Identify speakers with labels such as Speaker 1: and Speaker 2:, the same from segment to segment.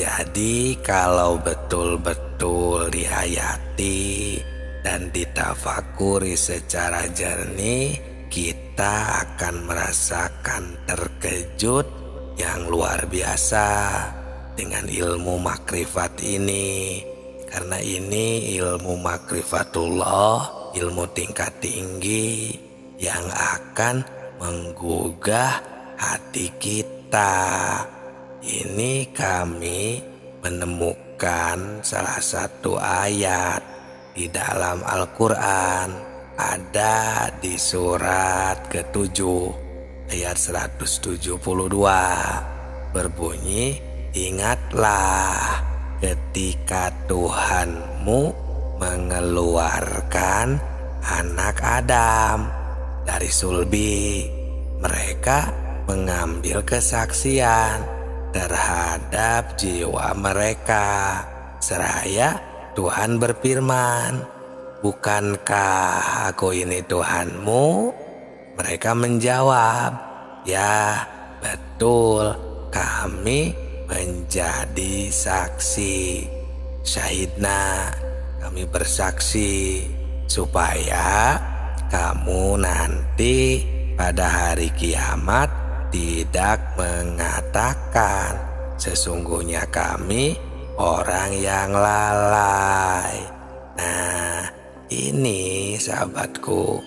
Speaker 1: Jadi kalau betul-betul dihayati dan ditafakuri secara jernih, kita akan merasakan terkejut yang luar biasa dengan ilmu makrifat ini. Karena ini ilmu makrifatullah, ilmu tingkat tinggi yang akan menggugah hati kita. Ini kami menemukan salah satu ayat di dalam Al-Quran, ada di surat ke-7 ayat 172, berbunyi, ingatlah ketika Tuhanmu mengeluarkan anak Adam dari sulbi. Mereka mengambil kesaksian terhadap jiwa mereka. Seraya Tuhan berfirman, bukankah aku ini Tuhanmu? Mereka menjawab, ya betul, kami menjadi saksi. Syahidna, kami bersaksi supaya kamu nanti pada hari kiamat tidak mengatakan sesungguhnya kami orang yang lalai. Nah, ini sahabatku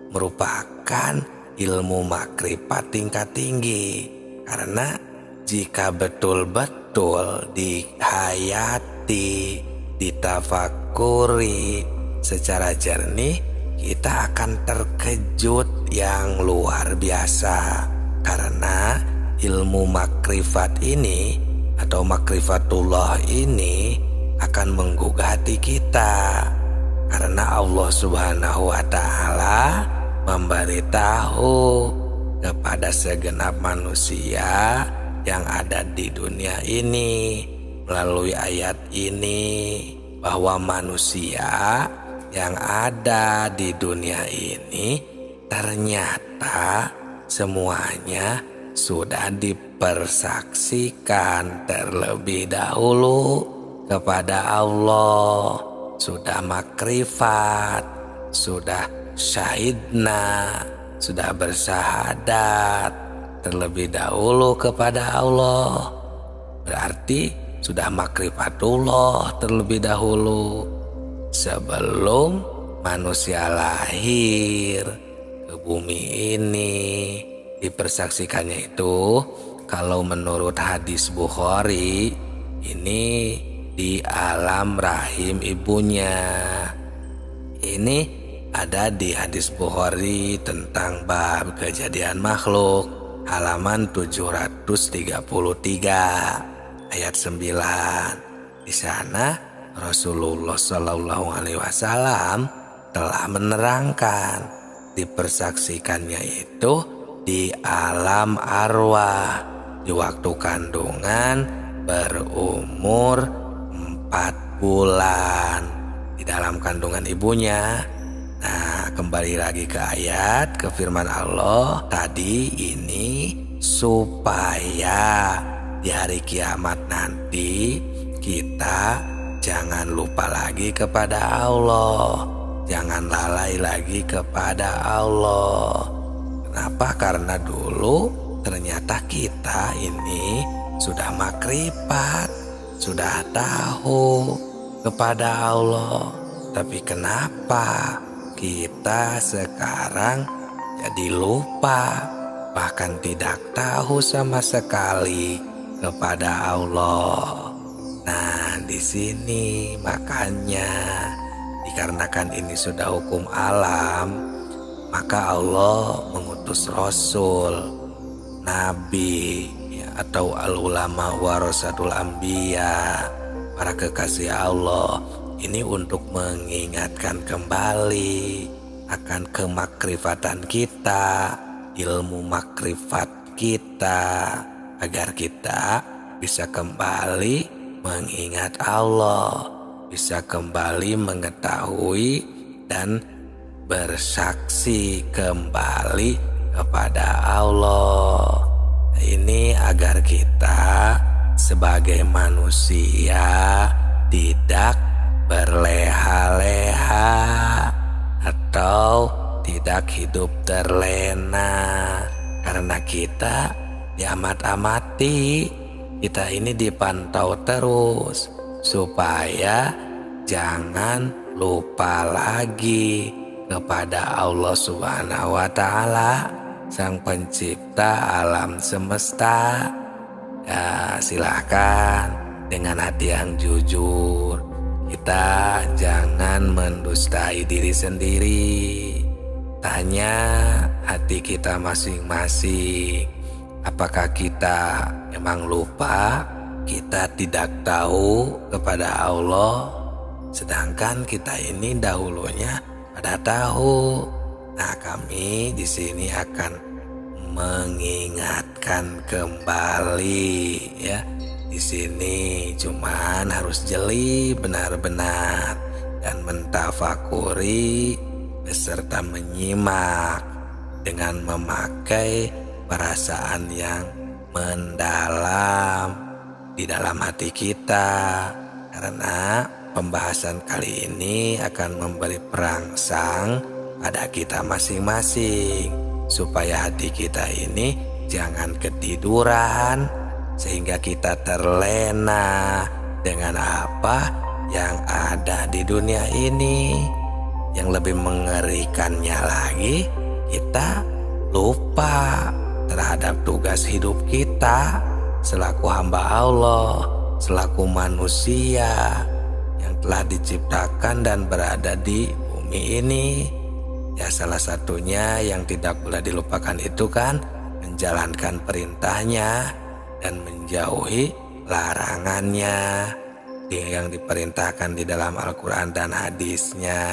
Speaker 1: merupakan ilmu makrifat tingkat tinggi. Karena jika betul-betul dihayati, ditafakuri secara jernih, kita akan terkejut yang luar biasa. Karena ilmu makrifat ini atau makrifatullah ini akan menggugah hati kita. Karena Allah Subhanahu wa Ta'ala memberitahu kepada segenap manusia yang ada di dunia ini melalui ayat ini, bahwa manusia yang ada di dunia ini ternyata semuanya sudah dipersaksikan terlebih dahulu kepada Allah, sudah makrifat, sudah syahidna, sudah bersahadat terlebih dahulu kepada Allah. Berarti sudah makrifatullah terlebih dahulu sebelum manusia lahir ke bumi ini. Dipersaksikannya itu kalau menurut hadis Bukhari, ini di alam rahim ibunya. Ini ada di hadis Bukhari tentang bab kejadian makhluk, halaman 733 ayat 9. Di sana Rasulullah SAW telah menerangkan dipersaksikannya itu di alam arwah di waktu kandungan berumur 4 bulan di dalam kandungan ibunya. Nah, kembali lagi ke ayat, ke firman Allah tadi ini, supaya di hari kiamat nanti kita jangan lupa lagi kepada Allah, jangan lalai lagi kepada Allah. Kenapa? Karena dulu ternyata kita ini sudah makrifat, sudah tahu kepada Allah. Tapi kenapa kita sekarang jadi lupa, bahkan tidak tahu sama sekali kepada Allah? Nah, di sini makanya dikarenakan ini sudah hukum alam, maka Allah mengutus Rasul, Nabi, atau al-ulama warasatul anbiya, para kekasih Allah, ini untuk mengingatkan kembali akan kemakrifatan kita, ilmu makrifat kita, agar kita bisa kembali mengingat Allah, bisa kembali mengetahui dan bersaksi kembali kepada Allah. Ini agar kita sebagai manusia tidak berleha-leha atau tidak hidup terlena, karena kita diamat-amati. Kita ini dipantau terus supaya jangan lupa lagi kepada Allah Subhanahu wa Ta'ala, Sang Pencipta alam semesta. Ya, silahkan dengan hati yang jujur, kita jangan mendustai diri sendiri. Tanya hati kita masing-masing, apakah kita memang lupa, kita tidak tahu kepada Allah, sedangkan kita ini dahulunya pada tahu. Nah, kami di sini akan mengingatkan kembali ya. Di sini cuman harus jeli benar-benar dan mentafakuri beserta menyimak dengan memakai perasaan yang mendalam di dalam hati kita, karena pembahasan kali ini akan memberi perangsang pada kita masing-masing supaya hati kita ini jangan ketiduran sehingga kita terlena dengan apa yang ada di dunia ini. Yang lebih mengerikannya lagi, kita lupa terhadap tugas hidup kita selaku hamba Allah, selaku manusia yang telah diciptakan dan berada di bumi ini. Ya, salah satunya yang tidak boleh dilupakan itu kan menjalankan perintahnya dan menjauhi larangannya yang diperintahkan di dalam Al-Quran dan hadisnya.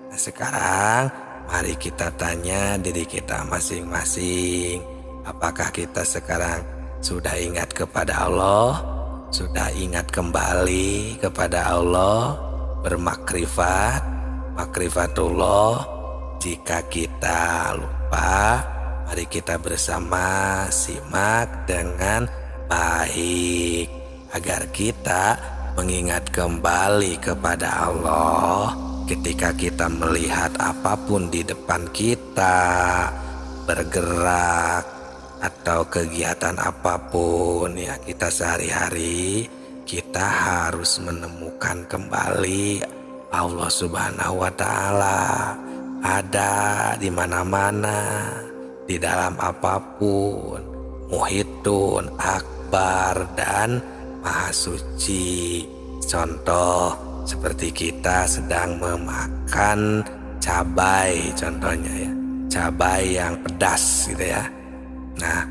Speaker 1: Nah, sekarang mari kita tanya diri kita masing-masing, apakah kita sekarang sudah ingat kepada Allah, sudah ingat kembali kepada Allah, makrifatullah. Jika kita lupa, mari kita bersama simak dengan baik agar kita mengingat kembali kepada Allah ketika kita melihat apapun di depan kita, bergerak atau kegiatan apapun ya kita sehari-hari, kita harus menemukan kembali Allah Subhanahu wa Ta'ala ada di mana-mana, di dalam apapun, muhitun, akbar, dan maha suci. Contoh seperti kita sedang memakan cabai, contohnya ya, cabai yang pedas gitu ya. Nah,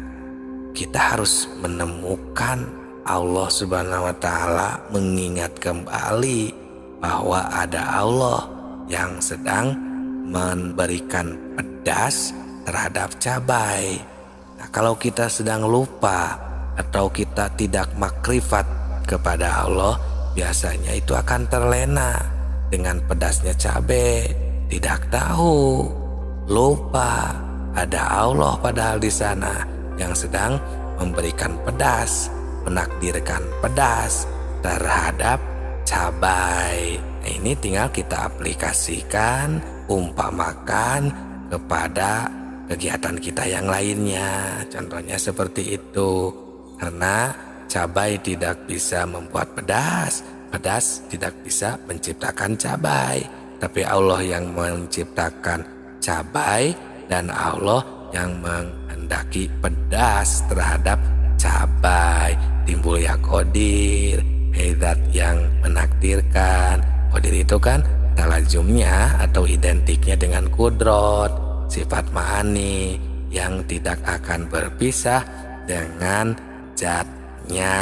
Speaker 1: kita harus menemukan Allah Subhanahu wa Ta'ala, mengingat kembali bahwa ada Allah yang sedang memberikan pedas terhadap cabai. Nah, kalau kita sedang lupa atau kita tidak makrifat kepada Allah, biasanya itu akan terlena dengan pedasnya cabai. Tidak tahu, lupa ada Allah padahal di sana yang sedang memberikan pedas, menakdirkan pedas terhadap cabai. Nah, ini tinggal kita aplikasikan, umpamakan kepada kegiatan kita yang lainnya. Contohnya seperti itu. Karena cabai tidak bisa membuat pedas, pedas tidak bisa menciptakan cabai. Tapi Allah yang menciptakan cabai dan Allah yang menghendaki pedas terhadap cabai. Timbul ya qadir, zat yang menakdirkan. Qadir itu kan talazumnya atau identiknya dengan kudrot, sifat ma'ani yang tidak akan berpisah dengan zatnya.